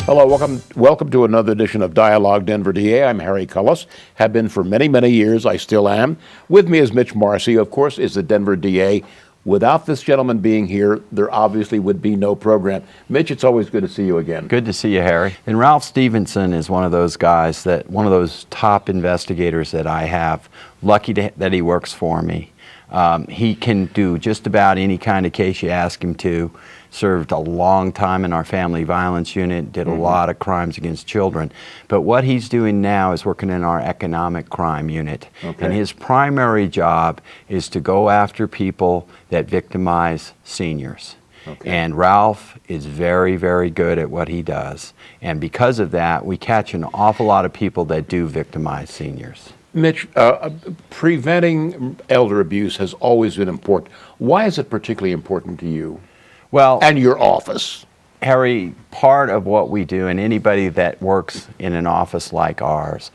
Hello, welcome to another edition of Dialogue Denver DA. I'm Harry Cullis, have been for many, many years. I still am. With me is Mitch Marcy, of course, is the Denver DA. Without this gentleman being here, there obviously would be no program. Mitch, it's always good to see you again. Good to see you, Harry. And Ralph Stevenson is one of those guys, one of those top investigators that I have. Lucky that he works for me. He can do just about any kind of case you ask him to. Served a long time in our family violence unit, did a lot of crimes against children. But what he's doing now is working in our economic crime unit. Okay. And his primary job is to go after people that victimize seniors. Okay. And Ralph is very, very good at what he does. And because of that, we catch an awful lot of people that do victimize seniors. Mitch, preventing elder abuse has always been important. Why is it particularly important to you? Well, and your office? Harry, part of what we do, and anybody that works in an office like ours,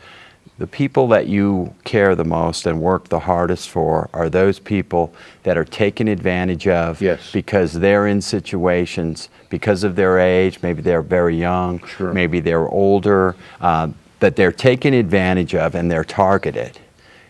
the people that you care the most and work the hardest for are those people that are taken advantage of. Yes. Because they're in situations, because of their age, maybe they're very young, sure, maybe they're older, that they're taken advantage of and they're targeted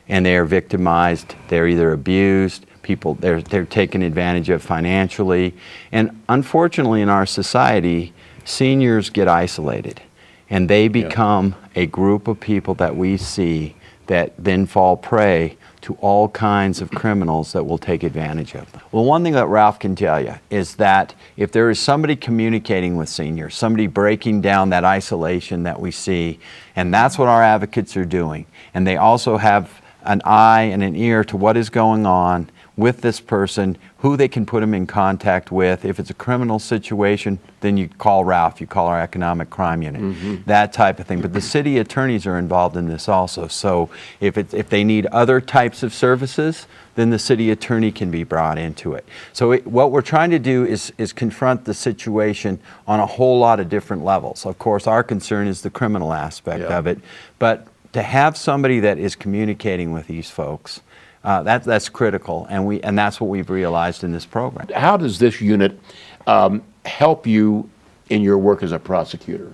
and they're victimized, they're either abused, people they're taken advantage of financially. And unfortunately in our society, seniors get isolated and they become a group of people that we see that then fall prey to all kinds of criminals that will take advantage of them. Well, one thing that Ralph can tell you is that if there is somebody communicating with seniors, somebody breaking down that isolation that we see, and that's what our advocates are doing, and they also have an eye and an ear to what is going on with this person, who they can put them in contact with. If it's a criminal situation, then you call Ralph, you call our economic crime unit, that type of thing. But the city attorneys are involved in this also. So if they need other types of services, then the city attorney can be brought into it. So what we're trying to do is confront the situation on a whole lot of different levels. Of course, our concern is the criminal aspect of it, but to have somebody that is communicating with these folks, that's critical, and that's what we've realized in this program. How does this unit help you in your work as a prosecutor?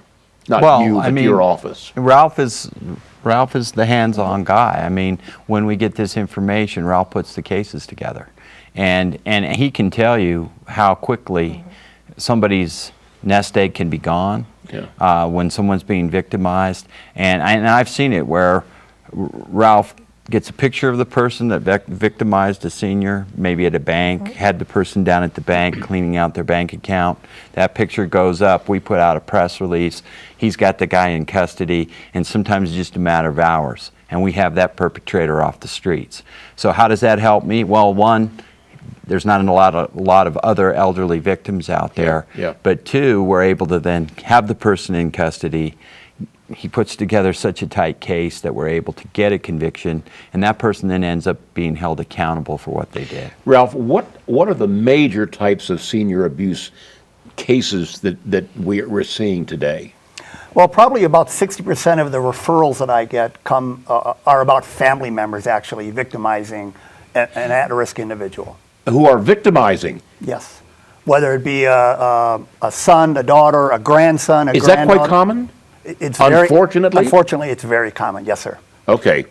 Not you, but your office. Ralph is the hands-on guy. I mean, when we get this information, Ralph puts the cases together, and he can tell you how quickly somebody's nest egg can be gone. When someone's being victimized, and I've seen it where Ralph gets a picture of the person that victimized a senior, maybe at a bank, had the person down at the bank cleaning out their bank account. That picture goes up, we put out a press release, he's got the guy in custody, and sometimes it's just a matter of hours, and we have that perpetrator off the streets. So how does that help me? Well, one, there's not a lot of other elderly victims out there, but two, we're able to then have the person in custody. He puts together such a tight case that we're able to get a conviction, and that person then ends up being held accountable for what they did. Ralph, what are the major types of senior abuse cases that we're seeing today? Well, probably about 60% of the referrals that I get are about family members actually victimizing an at-risk individual. Who are victimizing? Yes. Whether it be a son, a daughter, a grandson, a granddaughter. Is that quite common? It's unfortunately? Unfortunately, it's very common. Yes, sir. Okay.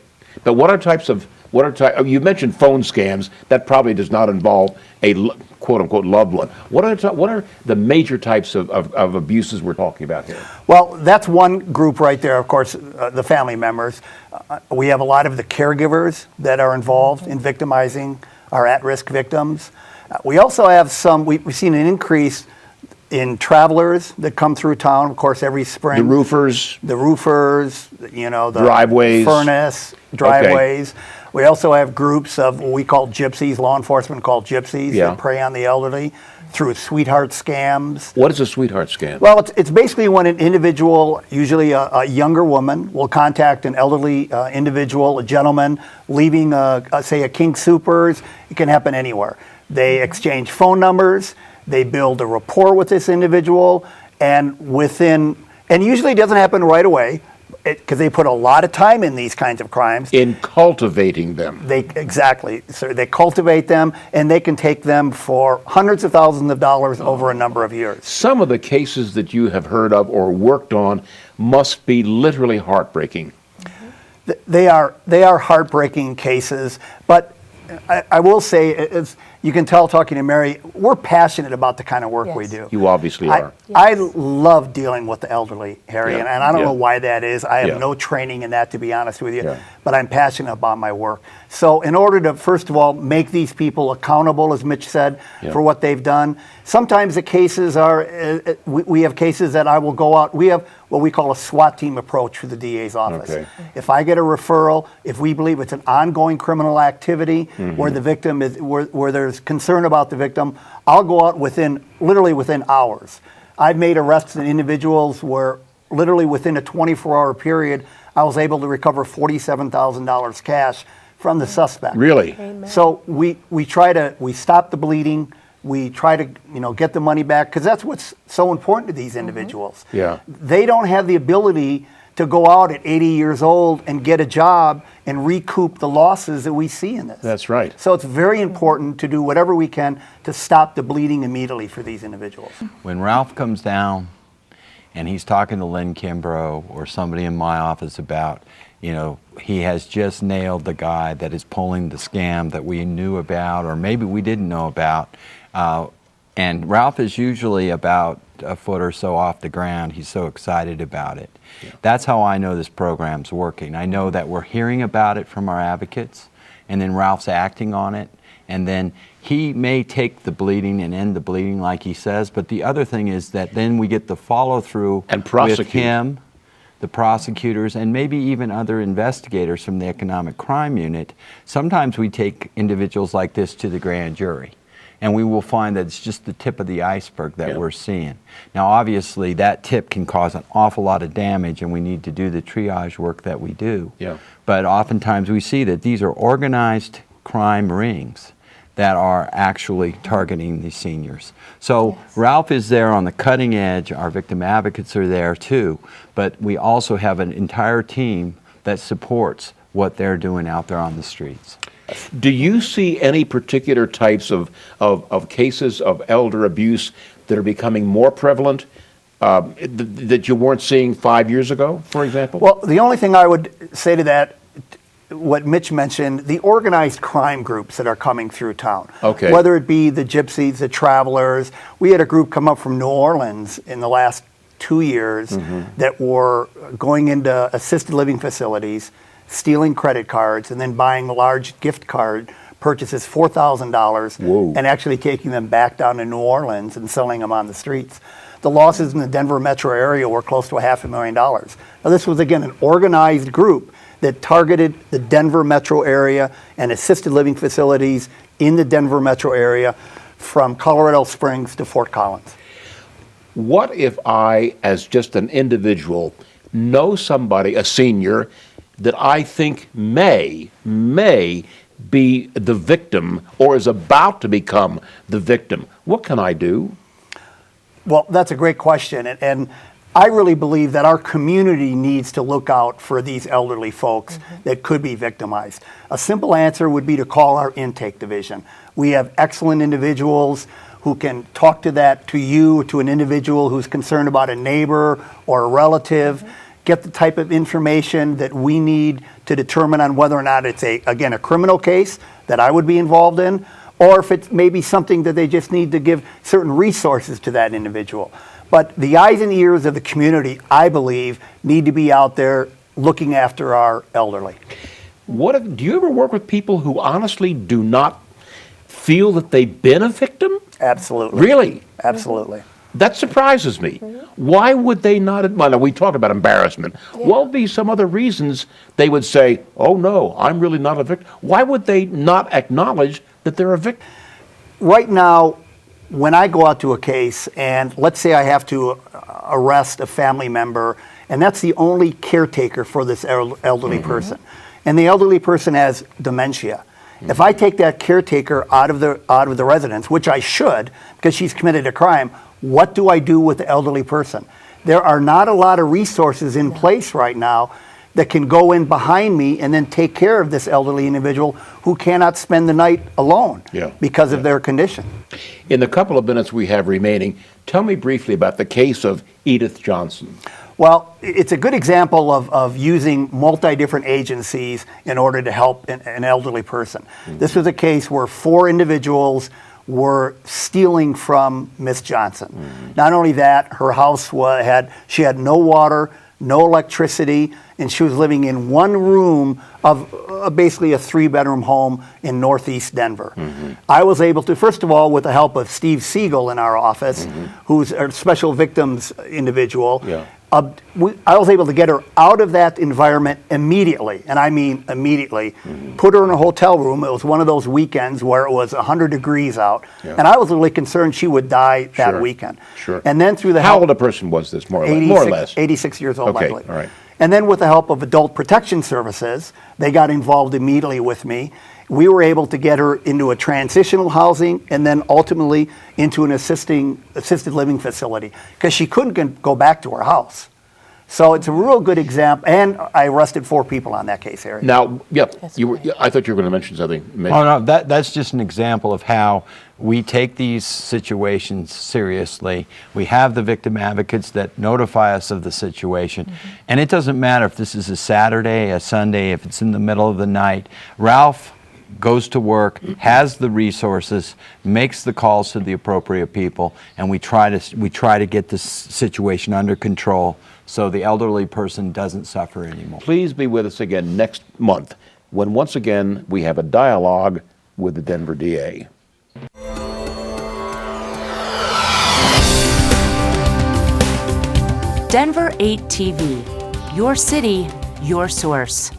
But you mentioned phone scams. That probably does not involve a quote-unquote loved one. What are the major types of abuses we're talking about here? Well, that's one group right there, of course, the family members. We have a lot of the caregivers that are involved in victimizing our at-risk victims. We also have we've seen an increase in travelers that come through town, of course, every spring. The roofers, the driveways, driveways. Okay. We also have groups of what we call gypsies, law enforcement call gypsies, that prey on the elderly through sweetheart scams. What is a sweetheart scam? Well, it's basically when an individual, usually a younger woman, will contact an elderly individual, a gentleman, leaving, say, a King Soopers. It can happen anywhere. They exchange phone numbers. They build a rapport with this individual, and usually it doesn't happen right away. because they put a lot of time in these kinds of crimes. In cultivating them. Exactly. So they cultivate them, and they can take them for hundreds of thousands of dollars over a number of years. Some of the cases that you have heard of or worked on must be literally heartbreaking. They are heartbreaking cases, but I will say, as you can tell talking to Mary, we're passionate about the kind of work we do. You obviously are. I love dealing with the elderly, Harry, Yeah. and I don't Yeah. know why that is. I have Yeah. no training in that, to be honest with you, Yeah. but I'm passionate about my work. So in order to, first of all, make these people accountable, as Mitch said, Yeah. for what they've done, sometimes the cases are, we have cases that I will go out, we have what we call a SWAT team approach for the DA's office. Okay. If I get a referral, if we believe it's an ongoing criminal activity where the victim is, where there's concern about the victim, I'll go out literally within hours. I've made arrests in individuals where literally within a 24-hour period, I was able to recover $47,000 cash from the suspect. Really? So we stop the bleeding. We try to, get the money back, because that's what's so important to these individuals. Yeah. They don't have the ability to go out at 80 years old and get a job and recoup the losses that we see in this. That's right. So it's very important to do whatever we can to stop the bleeding immediately for these individuals. When Ralph comes down and he's talking to Lynn Kimbrough or somebody in my office about, he has just nailed the guy that is pulling the scam that we knew about or maybe we didn't know about, and Ralph is usually about a foot or so off the ground. He's so excited about it. Yeah. That's how I know this program's working. I know that we're hearing about it from our advocates, and then Ralph's acting on it, and then he may take the bleeding and end the bleeding like he says, but the other thing is that then we get the follow-through and prosecute with him, the prosecutors, and maybe even other investigators from the Economic Crime Unit. Sometimes we take individuals like this to the grand jury, and we will find that it's just the tip of the iceberg that we're seeing. Now, obviously, that tip can cause an awful lot of damage, and we need to do the triage work that we do. Yeah. But oftentimes we see that these are organized crime rings that are actually targeting these seniors. So Ralph is there on the cutting edge. Our victim advocates are there too. But we also have an entire team that supports what they're doing out there on the streets. Do you see any particular types of cases of elder abuse that are becoming more prevalent that you weren't seeing 5 years ago, for example? Well, the only thing I would say to that, what Mitch mentioned, the organized crime groups that are coming through town. Okay. Whether it be the gypsies, the travelers. We had a group come up from New Orleans in the last 2 years that were going into assisted living facilities, stealing credit cards, and then buying large gift card purchases, $4,000, and actually taking them back down to New Orleans and selling them on the streets. The losses in the Denver metro area were close to $500,000. Now, this was, again, an organized group that targeted the Denver metro area and assisted living facilities in the Denver metro area from Colorado Springs to Fort Collins. What if I, as just an individual, know somebody, a senior, that I think may be the victim or is about to become the victim? What can I do? Well, that's a great question. And I really believe that our community needs to look out for these elderly folks that could be victimized. A simple answer would be to call our intake division. We have excellent individuals who can talk to you, to an individual who's concerned about a neighbor or a relative, get the type of information that we need to determine on whether or not it's a criminal case that I would be involved in, or if it's maybe something that they just need to give certain resources to that individual. But the eyes and ears of the community, I believe, need to be out there looking after our elderly. Do you ever work with people who honestly do not feel that they've been a victim? Absolutely. Really? Absolutely. That surprises me. Why would they not? Well, we talk about embarrassment. What would be some other reasons they would say, oh no, I'm really not a victim? Why would they not acknowledge that they're a victim? Right now, when I go out to a case and let's say I have to arrest a family member, and that's the only caretaker for this elderly person, and the elderly person has dementia. If I take that caretaker out of the residence, which I should because she's committed a crime, what do I do with the elderly person? There are not a lot of resources in place right now that can go in behind me and then take care of this elderly individual who cannot spend the night alone because of their condition. In the couple of minutes we have remaining, tell me briefly about the case of Edith Johnson. Well, it's a good example of using different agencies in order to help an elderly person. This was a case where 4 individuals were stealing from Miss Johnson. Not only that, her house she had no water, no electricity, and she was living in one room of basically a 3-bedroom home in Northeast Denver. I was able to, first of all, with the help of Steve Siegel in our office, who's a special victims individual, I was able to get her out of that environment immediately, and I mean immediately. Put her in a hotel room. It was one of those weekends where it was 100 degrees out, and I was really concerned she would die that weekend. And then through the How old a person was this, more or less? 86 years old, okay, I believe. All right. And then with the help of Adult Protection Services, they got involved immediately with me. We were able to get her into a transitional housing and then ultimately into an assisted living facility because she couldn't go back to her house. So it's a real good example, and I arrested 4 people on that case, Harry. Now, I thought you were going to mention something. Oh, no, that's just an example of how we take these situations seriously. We have the victim advocates that notify us of the situation, and it doesn't matter if this is a Saturday, a Sunday, if it's in the middle of the night. Ralph goes to work, has the resources, makes the calls to the appropriate people, and we try to get this situation under control so the elderly person doesn't suffer anymore. Please be with us again next month when once again we have a dialogue with the Denver DA. Denver 8 TV, your city, your source.